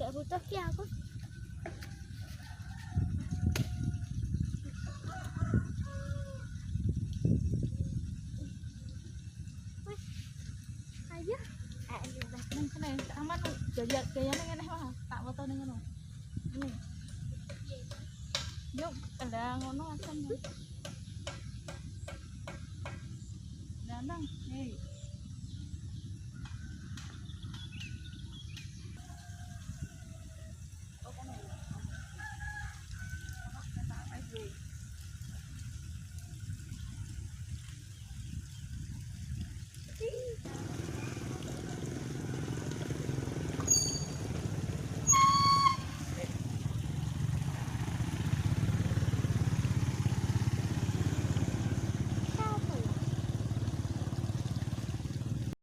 Gak butuh ki aku. Wes. Ayo. Ayo wes Nang kene aman gayane ngene mah tak foto ning ngono. Yuk, kendang ngono asan. Danang, hei.